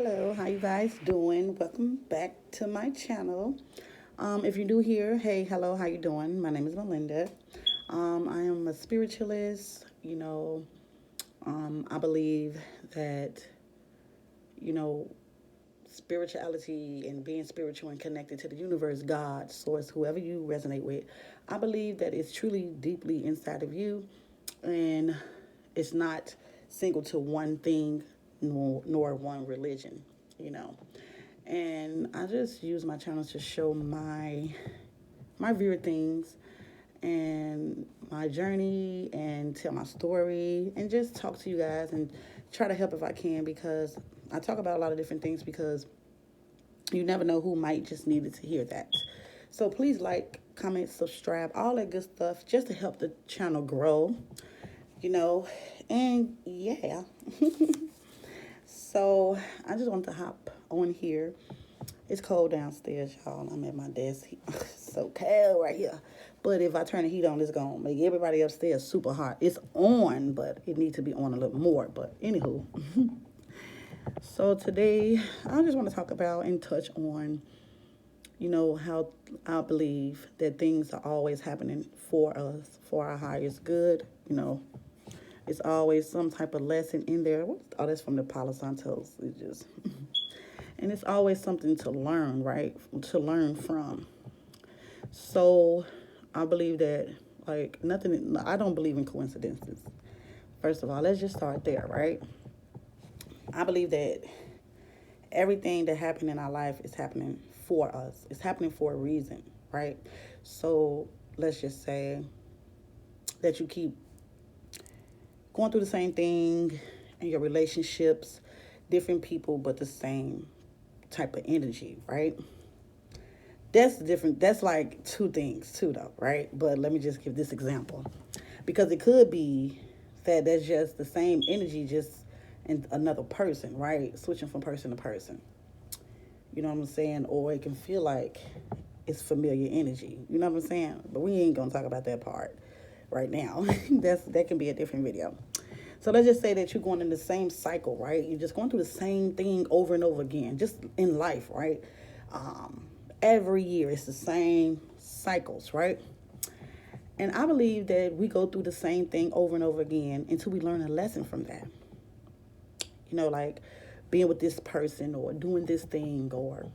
Hello, how you guys doing? Welcome back to my channel. If you're new here, hey, hello, how you doing? My name is Melinda. I am a spiritualist. I believe that you know spirituality and being spiritual and connected to the universe, God, source, whoever you resonate with. I believe that it's truly deeply inside of you, and it's not single to one thing nor one religion. You know. And I just use my channel to show my view of things and my journey and tell my story and just talk to you guys and try to help if I can, because I talk about a lot of different things because you never know who might just needed to hear that. So please like, comment, subscribe, all that good stuff just to help the channel grow, you know. And yeah. So I just want to hop on here. It's cold downstairs, y'all. I'm at my desk. It's so cold right here. But if I turn the heat on, it's going to make everybody upstairs super hot. It's on, but it needs to be on a little more. But anywho. So today, I just want to talk about and touch on, how I believe that things are always happening for us, for our highest good. It's always some type of lesson in there. Oh, that's from the Palo Santos. It just... And it's always something to learn, right? To learn from. So I believe that, like, nothing, I don't believe in coincidences. First of all, let's just start there, right? I believe that everything that happened in our life is happening for us. It's happening for a reason, right? So let's just say that you keep going through the same thing in your relationships, different people, but the same type of energy, right? That's different. That's like two things too, though, right? But let me just give this example, because it could be that that's just the same energy, just in another person, right? Switching from person to person. You know what I'm saying? Or it can feel like it's familiar energy. You know what I'm saying? But we ain't gonna talk about that part right now. That can be a different video. So let's just say that you're going in the same cycle, right? You're just going through the same thing over and over again, just in life, right? Every year it's the same cycles, right? And I believe that we go through the same thing over and over again until we learn a lesson from that. Like being with this person or doing this thing, or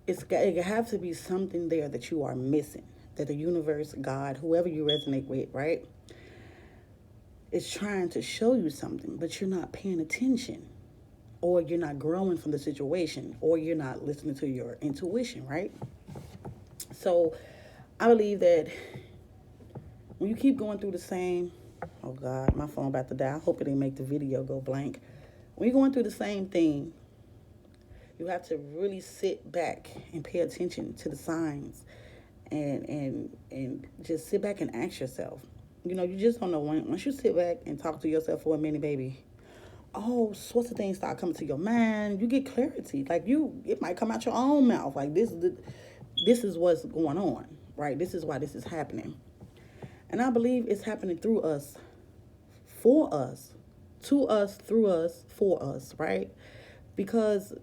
it have to be something there that you are missing, that the universe, God, whoever you resonate with, right, is trying to show you something, but you're not paying attention, or you're not growing from the situation, or you're not listening to your intuition, right? So I believe that when you keep going through the same, oh God, my phone about to die. I hope it didn't make the video go blank. When you're going through the same thing, you have to really sit back and pay attention to the signs, and just sit back and ask yourself. You just don't know when. Once you sit back and talk to yourself for a minute, baby, all sorts of things start coming to your mind. You get clarity. Like it might come out your own mouth. Like this is what's going on, right? This is why this is happening. And I believe it's happening through us, for us, to us, through us, for us, right? Because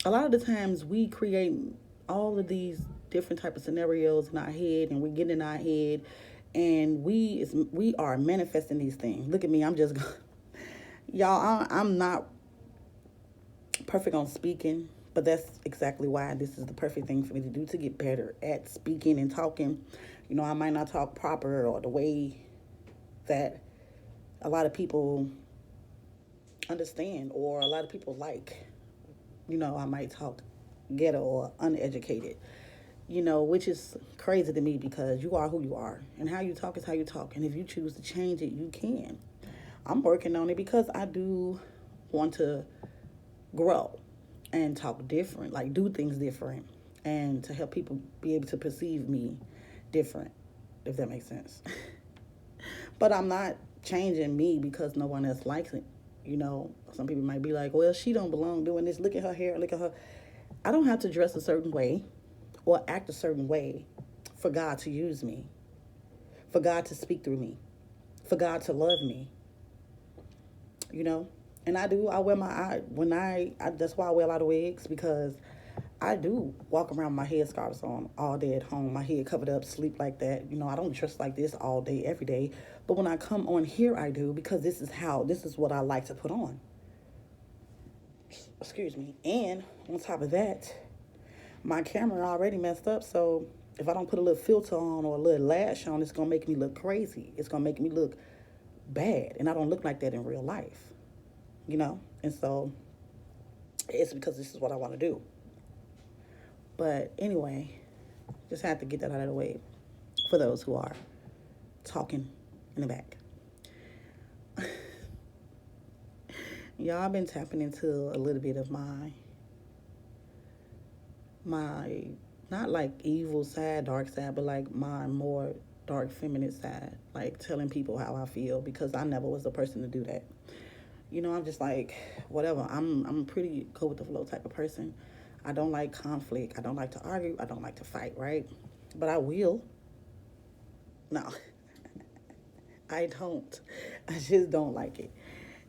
a lot of the times we create all of these different type of scenarios in our head, and we get in our head, and we are manifesting these things. Look at me, I'm just y'all, I'm not perfect on speaking, but that's exactly why this is the perfect thing for me to do, to get better at speaking and talking. I might not talk proper or the way that a lot of people understand, or a lot of people like. I might talk ghetto or uneducated, which is crazy to me, because you are who you are, and how you talk is how you talk. And if you choose to change it, you can. I'm working on it because I do want to grow and talk different, like do things different, and to help people be able to perceive me different, if that makes sense. But I'm not changing me because no one else likes it. Some people might be like, well, she don't belong doing this. Look at her hair. Look at her. I don't have to dress a certain way or act a certain way for God to use me, for God to speak through me, for God to love me. And I wear that's why I wear a lot of wigs, because I do walk around with my headscarves on all day at home, my head covered up, sleep like that. I don't dress like this all day, every day. But when I come on here, I do, because this is what I like to put on. Excuse me. And on top of that, my camera already messed up, so if I don't put a little filter on or a little lash on, it's gonna make me look crazy. It's gonna make me look bad, and I don't look like that in real life, And so it's because this is what I want to do. But anyway, just had to get that out of the way for those who are talking in the back. Y'all, I've been tapping into a little bit of my not like evil side, dark side, but like my more dark feminine side, like telling people how I feel, because I never was the person to do that. I'm just like, whatever. I'm a pretty go with the flow type of person. I don't like conflict. I don't like to argue. I don't like to fight, right? But I will. No, I don't. I just don't like it.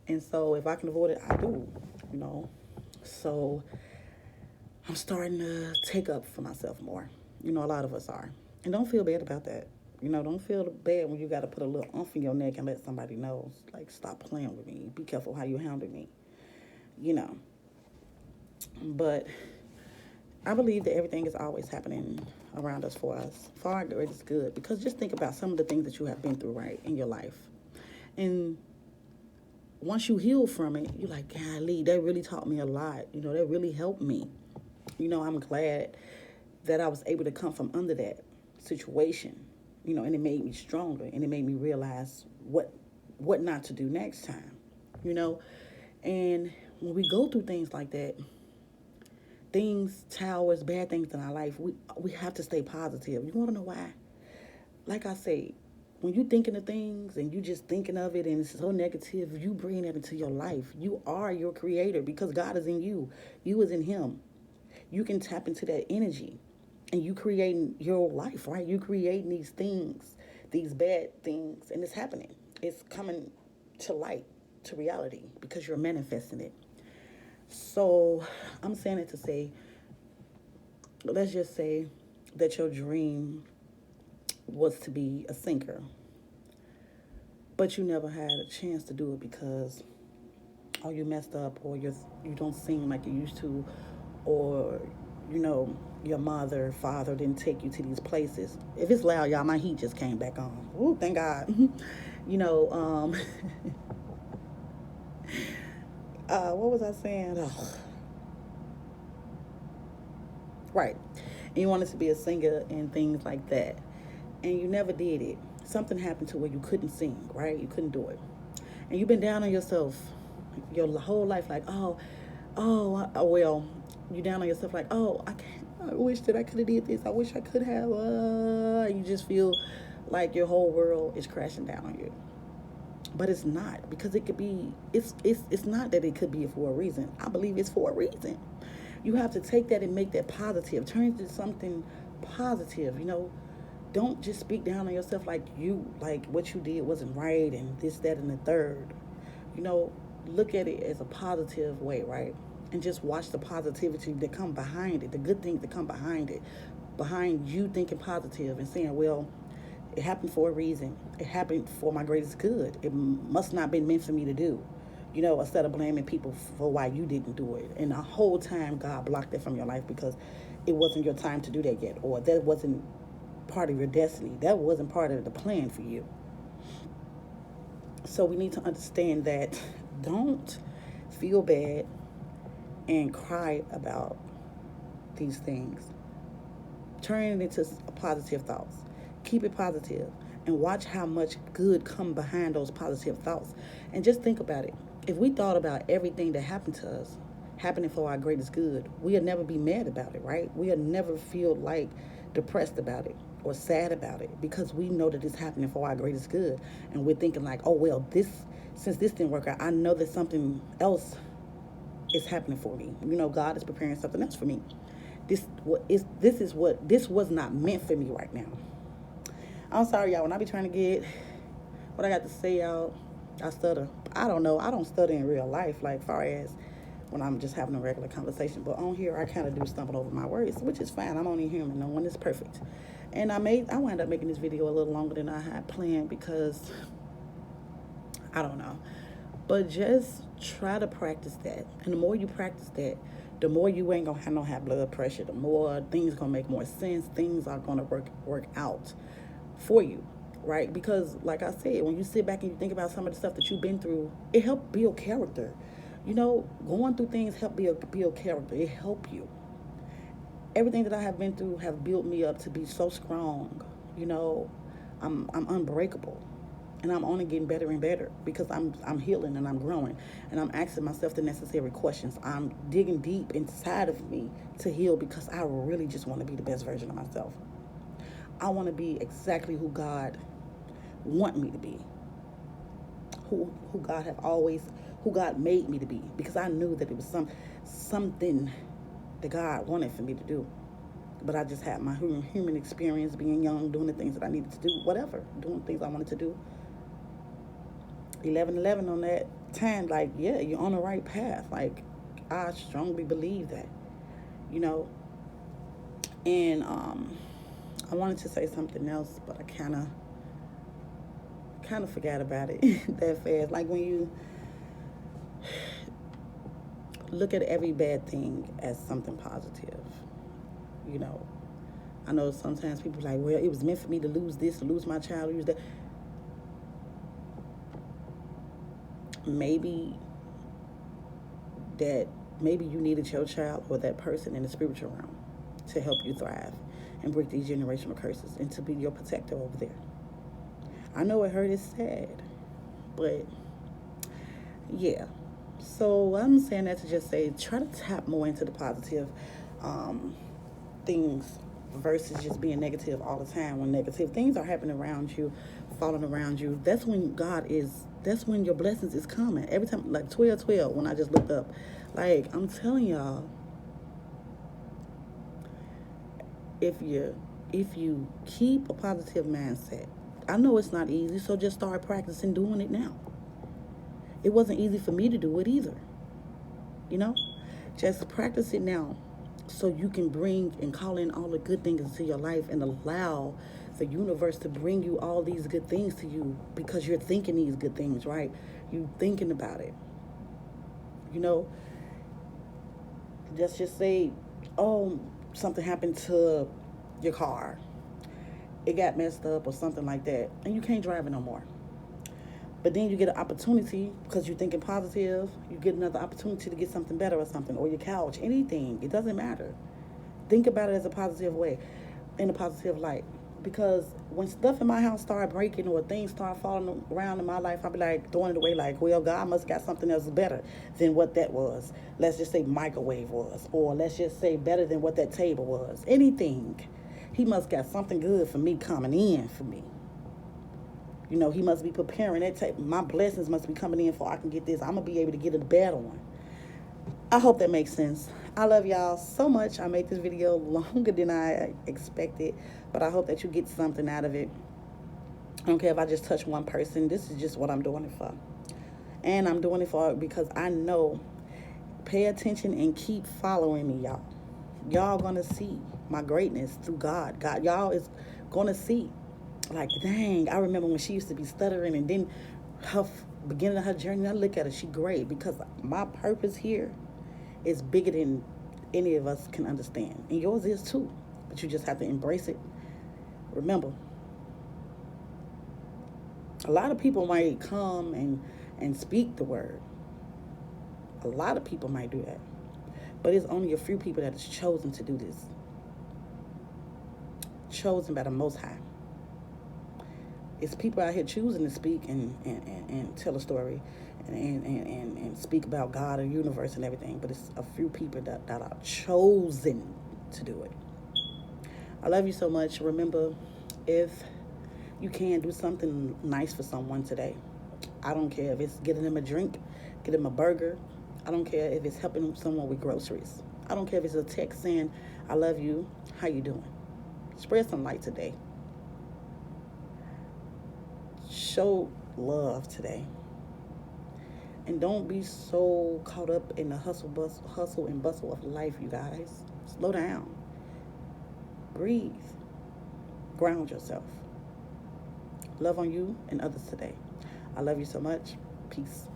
And so if I can avoid it, I do, you know. So I'm starting to take up for myself more. A lot of us are. And don't feel bad about that. Don't feel bad when you got to put a little umph in your neck and let somebody know, like, stop playing with me. Be careful how you handle me, you know. But I believe that everything is always happening around us for us. For our good is good. Because just think about some of the things that you have been through, right, in your life. And once you heal from it, you're like, golly, that really taught me a lot. That really helped me. I'm glad that I was able to come from under that situation, and it made me stronger, and it made me realize what not to do next time, And when we go through things like that, things, towers, bad things in our life, we have to stay positive. You want to know why? Like I say, when you thinking of things and you just thinking of it and it's so negative, you bring that into your life. You are your creator because God is in you. You is in him. You can tap into that energy and you creating your life, right? You creating these things, these bad things, and it's happening. It's coming to light, to reality, because you're manifesting it. So I'm saying it to say, let's just say that your dream was to be a singer, but you never had a chance to do it because you messed up, or you don't sing like you used to, or your mother, father didn't take you to these places. If it's loud, y'all, my heat just came back on. Ooh, thank God. What was I saying? Oh. Right. And you wanted to be a singer and things like that. And you never did it. Something happened to where you couldn't sing, right? You couldn't do it. And you've been down on yourself your whole life, like, well, you down on yourself like, I wish that I could have did this. I wish I could have. You just feel like your whole world is crashing down on you. But it's not, because it could be, it's not that it could be for a reason. I believe it's for a reason. You have to take that and make that positive. Turn it into something positive, Don't just speak down on yourself like what you did wasn't right and this, that, and the third. Look at it as a positive way, right? And just watch the positivity that come behind it, the good things that come behind it, behind you thinking positive and saying, well, it happened for a reason. It happened for my greatest good. It must not have been meant for me to do. Instead of blaming people for why you didn't do it. And the whole time God blocked that from your life because it wasn't your time to do that yet, or that wasn't part of your destiny. That wasn't part of the plan for you. So we need to understand that don't feel bad and cry about these things. Turn it into positive thoughts. Keep it positive and watch how much good come behind those positive thoughts. And just think about it. If we thought about everything that happened to us happening for our greatest good, we'll never be mad about it, right? We'll never feel like depressed about it or sad about it, because we know that it's happening for our greatest good. And we're thinking like, since this didn't work out, I know that something else is happening for me. God is preparing something else for me. This was not meant for me right now. I'm sorry, y'all. When I be trying to get what I got to say out, I stutter. I don't know. I don't stutter in real life, like far as when I'm just having a regular conversation. But on here, I kind of do stumble over my words, which is fine. I'm only human. No one is perfect. And I wound up making this video a little longer than I had planned because I don't know. But just try to practice that. And the more you practice that, the more you ain't gonna have no high blood pressure, the more things gonna make more sense. Things are gonna work out for you, right? Because like I said, when you sit back and you think about some of the stuff that you've been through, it helped build character. You know, going through things help build character. It help you. Everything that I have been through have built me up to be so strong. You know, I'm unbreakable. And I'm only getting better and better because I'm healing and I'm growing and I'm asking myself the necessary questions. I'm digging deep inside of me to heal because I really just want to be the best version of myself. I want to be exactly who God want me to be. Who God have always who God made me to be, because I knew that it was something that God wanted for me to do. But I just had my human experience, being young, doing the things that I needed to do, whatever, doing things I wanted to do. 11:11 on that time, like, yeah, you're on the right path. Like, I strongly believe that, you know. And I wanted to say something else, but I kind of forgot about it that fast. Like when you look at every bad thing as something positive, you know. I know sometimes people are like, well, it was meant for me to lose this, to lose my child, lose that. Maybe maybe you needed your child or that person in the spiritual realm to help you thrive and break these generational curses and to be your protector over there. I know it hurt, it's sad, but yeah. So I'm saying that to just say, try to tap more into the positive things versus just being negative all the time. When negative things are happening around you, falling around you, that's when your blessings is coming. Every time, like 12:12, when I just looked up, like I'm telling y'all, if you keep a positive mindset, I know it's not easy, so just start practicing doing it now. It wasn't easy for me to do it either. You know, just practice it now so you can bring and call in all the good things into your life and allow the universe to bring you all these good things to you because you're thinking these good things, right? You thinking about it. You know, just say, oh, something happened to your car. It got messed up or something like that, and you can't drive it no more. But then you get an opportunity because you're thinking positive. You get another opportunity to get something better or something, or your couch, anything. It doesn't matter. Think about it as a positive way, in a positive light. Because when stuff in my house start breaking or things start falling around in my life, I'll be like throwing it away like, well, God must got something else better than what that was. Let's just say microwave was, or let's just say better than what that table was. Anything. He must got something good for me coming in for me. You know, he must be preparing that tape. My blessings must be coming in for I can get this. I'm going to be able to get a better one. I hope that makes sense. I love y'all so much. I made this video longer than I expected, but I hope that you get something out of it. I don't care if I just touch one person. This is just what I'm doing it for. And I'm doing it for because I know. Pay attention and keep following me, y'all. Y'all gonna see my greatness through God. Y'all is gonna see. Like, dang, I remember when she used to be stuttering and then her beginning of her journey, I look at her, she great because my purpose here is bigger than any of us can understand. And yours is too. But you just have to embrace it. Remember, a lot of people might come and speak the word. A lot of people might do that. But it's only a few people that is chosen to do this. Chosen by the Most High. It's people out here choosing to speak and tell a story and speak about God and universe and everything. But it's a few people that are chosen to do it. I love you so much. Remember, if you can, do something nice for someone today. I don't care if it's getting them a drink, getting them a burger. I don't care if it's helping someone with groceries. I don't care if it's a text saying, I love you, how you doing? Spread some light today. Show love today. And don't be so caught up in the hustle and bustle of life, you guys. Slow down. Breathe. Ground yourself. Love on you and others today. I love you so much. Peace.